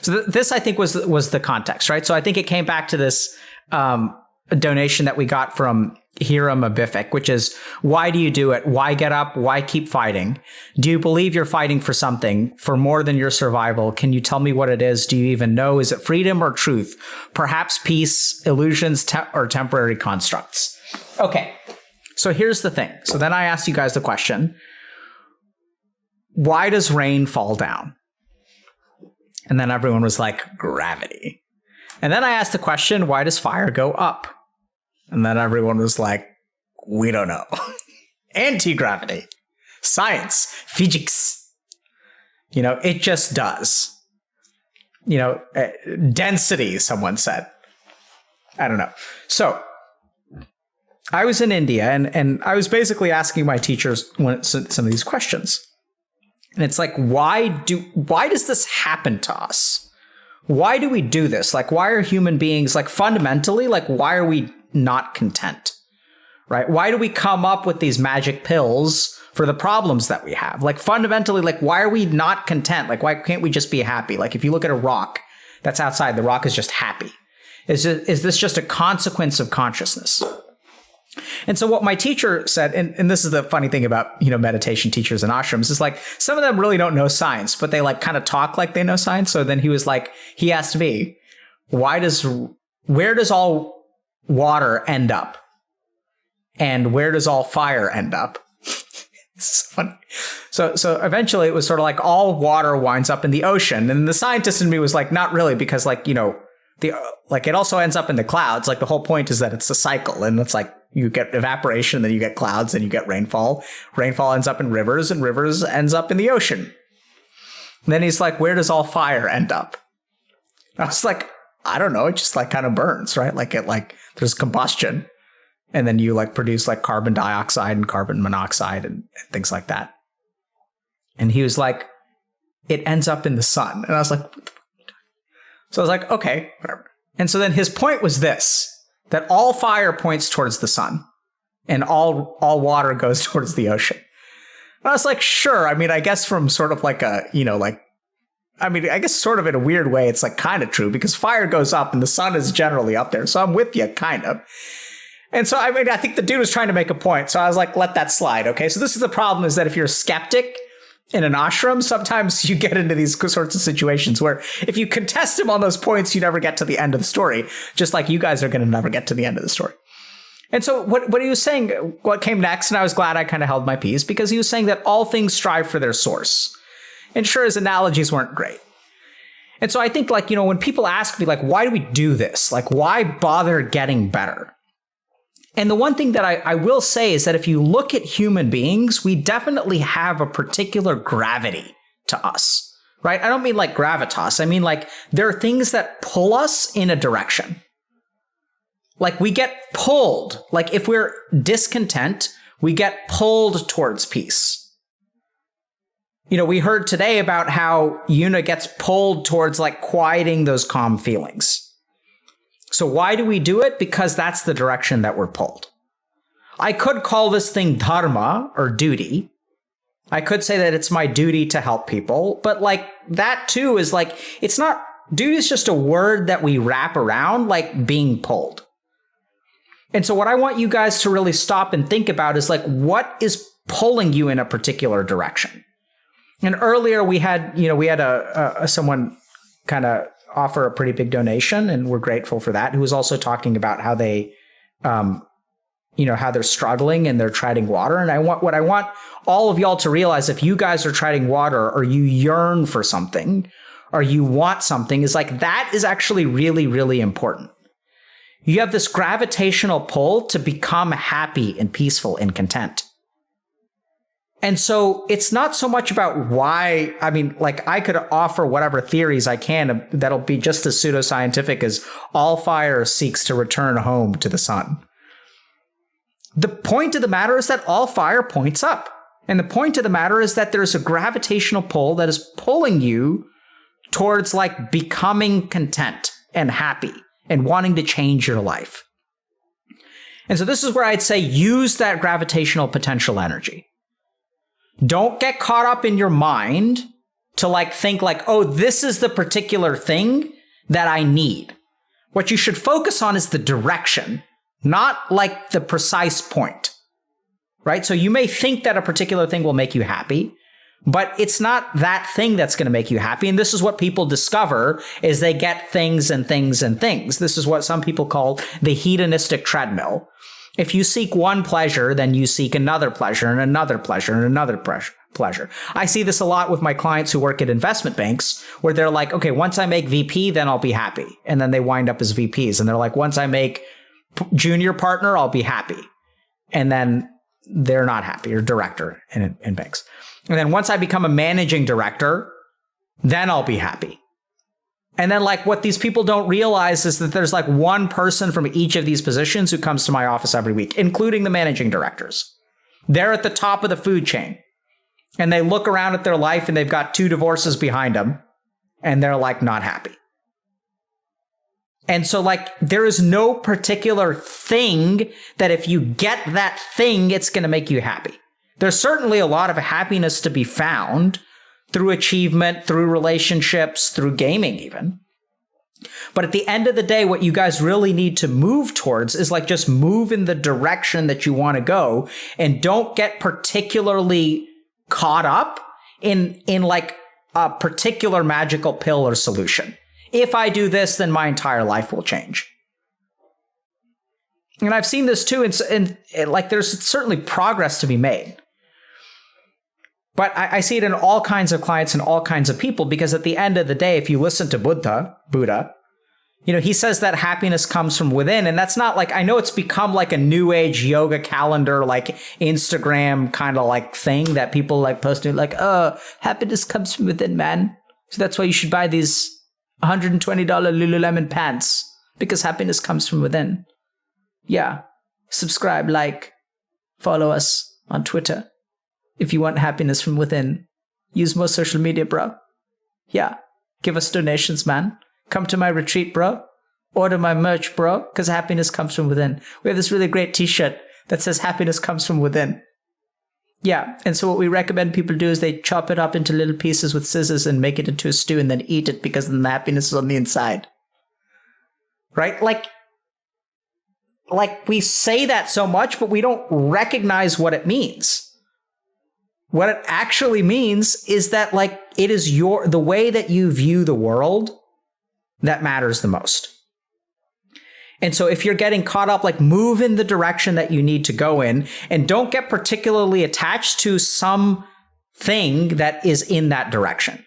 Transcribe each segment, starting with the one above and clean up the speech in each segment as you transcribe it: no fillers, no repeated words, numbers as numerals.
So this, I think, was the context, right? So I think it came back to this donation that we got from Hiram Abific, which is, why do you do it? Why get up? Why keep fighting? Do you believe you're fighting for something, for more than your survival? Can you tell me what it is? Do you even know? Is it freedom or truth? Perhaps peace, illusions, or temporary constructs? Okay, so here's the thing. So then I asked you guys the question, why does rain fall down? And then everyone was like, gravity. And then I asked the question, why does fire go up? And then everyone was like, we don't know. Anti-gravity. Science. Physics. It just does. Density, someone said. I don't know. So I was in India and I was basically asking my teachers some of these questions. And it's like, why does this happen to us? Why do we do this? Like, why are human beings, like, fundamentally, like, why are we not content, right? Why do we come up with these magic pills for the problems that we have? Like, fundamentally, like, why are we not content? Like, why can't we just be happy? Like, if you look at a rock that's outside, the rock is just happy. Is this just a consequence of consciousness? And so what my teacher said, and this is the funny thing about, meditation teachers and ashrams, is like, some of them really don't know science, but they like kind of talk like they know science. So then he asked me, where does all water end up? And where does all fire end up? It's funny. So eventually it was sort of like all water winds up in the ocean. And the scientist in me was like, not really, because it also ends up in the clouds. Like, the whole point is that it's a cycle, and it's like, you get evaporation, then you get clouds, then you get rainfall. Rainfall ends up in rivers, and rivers ends up in the ocean. And then he's like, where does all fire end up? I was like, I don't know. It just like kind of burns, right? There's combustion, and then you like produce like carbon dioxide and carbon monoxide and things like that. And he was like, it ends up in the sun. And I was like, what the fuck are you doing? So I was like, okay, whatever. And so then his point was this, that all fire points towards the sun and all water goes towards the ocean. And I was like, sure. I mean, I guess from sort of like I guess sort of in a weird way, it's like kind of true, because fire goes up and the sun is generally up there. So I'm with you, kind of. And so, I mean, I think the dude was trying to make a point. So I was like, let that slide. Okay. So this is the problem, is that if you're a skeptic in an ashram, sometimes you get into these sorts of situations where if you contest him on those points, you never get to the end of the story, just like you guys are going to never get to the end of the story. And so what he was saying, what came next, and I was glad I kind of held my peace, because he was saying that all things strive for their source. And sure, his analogies weren't great. And so I think, like, when people ask me, like, why do we do this? Like, why bother getting better? And the one thing that I will say is that if you look at human beings, we definitely have a particular gravity to us, right? I don't mean like gravitas. I mean, like, there are things that pull us in a direction. Like, we get pulled. Like, if we're discontent, we get pulled towards peace. We heard today about how Yuna gets pulled towards like quieting those calm feelings. So why do we do it? Because that's the direction that we're pulled. I could call this thing dharma, or duty. I could say that it's my duty to help people, but like, that too is like, it's not, duty is just a word that we wrap around like being pulled. And so what I want you guys to really stop and think about is like, what is pulling you in a particular direction? And earlier we had someone kind of offer a pretty big donation, and we're grateful for that, who was also talking about how they, how they're struggling and they're treading water. And what I want all of y'all to realize, if you guys are treading water, or you yearn for something, or you want something, is like, that is actually really, really important. You have this gravitational pull to become happy and peaceful and content. And so it's not so much about why. I mean, like, I could offer whatever theories I can that'll be just as pseudoscientific as all fire seeks to return home to the sun. The point of the matter is that all fire points up. And the point of the matter is that there's a gravitational pull that is pulling you towards like becoming content and happy and wanting to change your life. And so this is where I'd say use that gravitational potential energy. Don't get caught up in your mind to like think like, oh, this is the particular thing that I need. What you should focus on is the direction, not like the precise point, right? So you may think that a particular thing will make you happy, but it's not that thing that's going to make you happy. And this is what people discover is they get things and things and things. This is what some people call the hedonistic treadmill. If you seek one pleasure, then you seek another pleasure and another pleasure and another pleasure. I see this a lot with my clients who work at investment banks where they're like, okay, once I make VP, then I'll be happy. And then they wind up as VPs. And they're like, once I make junior partner, I'll be happy. And then they're not happy, or director in banks. And then once I become a managing director, then I'll be happy. And then like what these people don't realize is that there's like one person from each of these positions who comes to my office every week, including the managing directors. They're at the top of the food chain. And they look around at their life and they've got 2 divorces behind them and they're like not happy. And so like there is no particular thing that if you get that thing, it's going to make you happy. There's certainly a lot of happiness to be found through achievement, through relationships, through gaming even. But at the end of the day, what you guys really need to move towards is like just move in the direction that you want to go and don't get particularly caught up in like a particular magical pill or solution. If I do this, then my entire life will change. And I've seen this too, and like there's certainly progress to be made. But I see it in all kinds of clients and all kinds of people, because at the end of the day, if you listen to Buddha, you know, he says that happiness comes from within. And that's not like, I know it's become like a new age yoga calendar, like Instagram kind of like thing that people like posting like, oh, happiness comes from within, man. So that's why you should buy these $120 Lululemon pants, because happiness comes from within. Yeah. Subscribe, like, follow us on Twitter. If you want happiness from within, use more social media, bro. Yeah. Give us donations, man. Come to my retreat, bro. Order my merch, bro, because happiness comes from within. We have this really great t-shirt that says happiness comes from within. Yeah. And so what we recommend people do is they chop it up into little pieces with scissors and make it into a stew and then eat it, because then the happiness is on the inside. Right? Like we say that so much, but we don't recognize what it means. What it actually means is that like it is the way that you view the world that matters the most. And so if you're getting caught up, like move in the direction that you need to go in, and don't get particularly attached to some thing that is in that direction.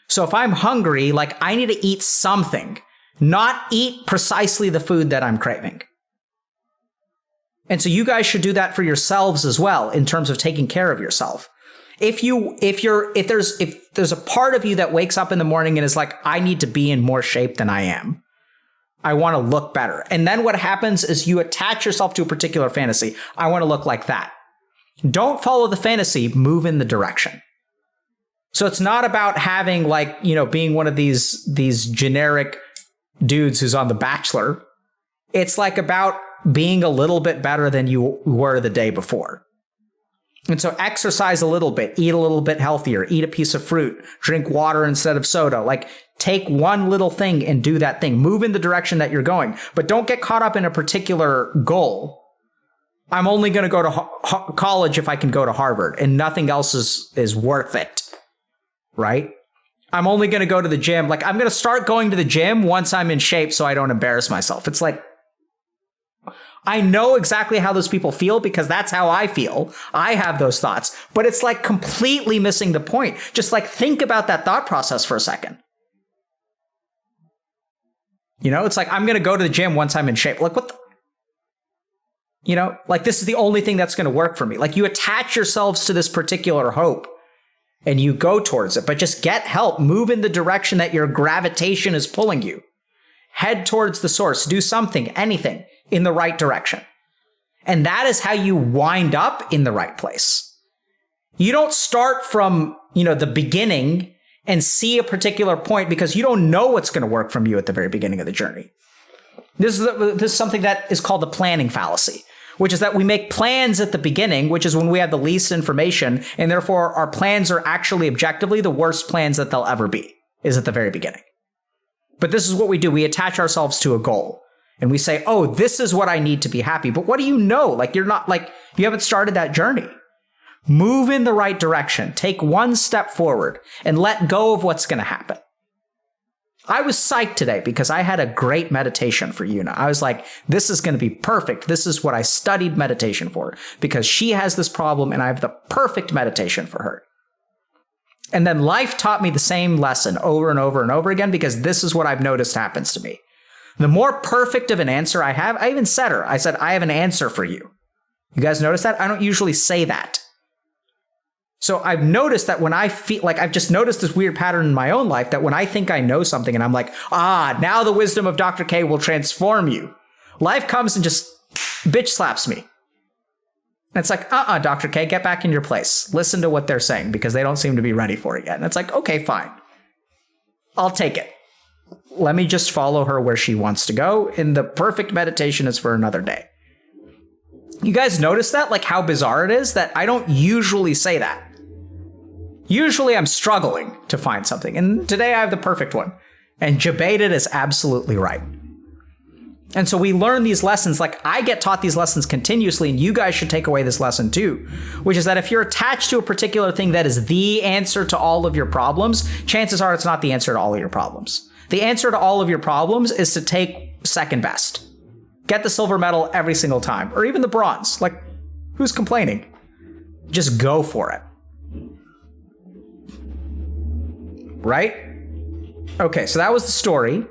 So if I'm hungry, like I need to eat something, not eat precisely the food that I'm craving. And so you guys should do that for yourselves as well in terms of taking care of yourself. If there's a part of you that wakes up in the morning and is like, I need to be in more shape than I am. I want to look better. And then what happens is you attach yourself to a particular fantasy. I want to look like that. Don't follow the fantasy, move in the direction. So it's not about having like, you know, being one of these generic dudes who's on The Bachelor. It's like about being a little bit better than you were the day before. And so exercise a little bit, eat a little bit healthier, eat a piece of fruit, drink water instead of soda. Like take one little thing and do that thing. Move in the direction that you're going, but don't get caught up in a particular goal. I'm only going to go to college if I can go to Harvard, and nothing else is worth it. Right? I'm only going to go to the gym. Like I'm going to start going to the gym once I'm in shape so I don't embarrass myself. It's like, I know exactly how those people feel because that's how I feel. I have those thoughts, but it's like completely missing the point. Just like think about that thought process for a second. You know, it's like, I'm going to go to the gym once I'm in shape. Like what the, you know, like this is the only thing that's going to work for me. Like you attach yourselves to this particular hope and you go towards it, but just get help. Move in the direction that your gravitation is pulling you. Head towards the source. Do something, anything in the right direction. And that is how you wind up in the right place. You don't start from, you know, the beginning and see a particular point because you don't know what's going to work from you at the very beginning of the journey. This is something that is called the planning fallacy, which is that we make plans at the beginning, which is when we have the least information, and therefore our plans are actually objectively the worst plans that they'll ever be, is at the very beginning. But this is what we do. We attach ourselves to a goal, and we say, oh, this is what I need to be happy. But what do you know? Like, you're not, like, you haven't started that journey. Move in the right direction. Take one step forward and let go of what's going to happen. I was psyched today because I had a great meditation for Yuna. I was like, this is going to be perfect. This is what I studied meditation for, because she has this problem and I have the perfect meditation for her. And then life taught me the same lesson over and over and over again, because this is what I've noticed happens to me. The more perfect of an answer I have, I even said her, I said, I have an answer for you. You guys notice that? I don't usually say that. So I've noticed that when I feel like, I've just noticed this weird pattern in my own life, that when I think I know something and I'm like, now the wisdom of Dr. K will transform you, life comes and just bitch slaps me. And it's like, Dr. K, get back in your place. Listen to what they're saying, because they don't seem to be ready for it yet. And it's like, okay, fine. I'll take it. Let me just follow her where she wants to go. And the perfect meditation is for another day. You guys notice that? Like, how bizarre it is that I don't usually say that. Usually I'm struggling to find something. And today I have the perfect one. And Jebaited is absolutely right. And so we learn these lessons. Like, I get taught these lessons continuously, and you guys should take away this lesson too, which is that if you're attached to a particular thing that is the answer to all of your problems, chances are it's not the answer to all of your problems. The answer to all of your problems is to take second best. Get the silver medal every single time, or even the bronze. Like, who's complaining? Just go for it. Right? Okay, so that was the story.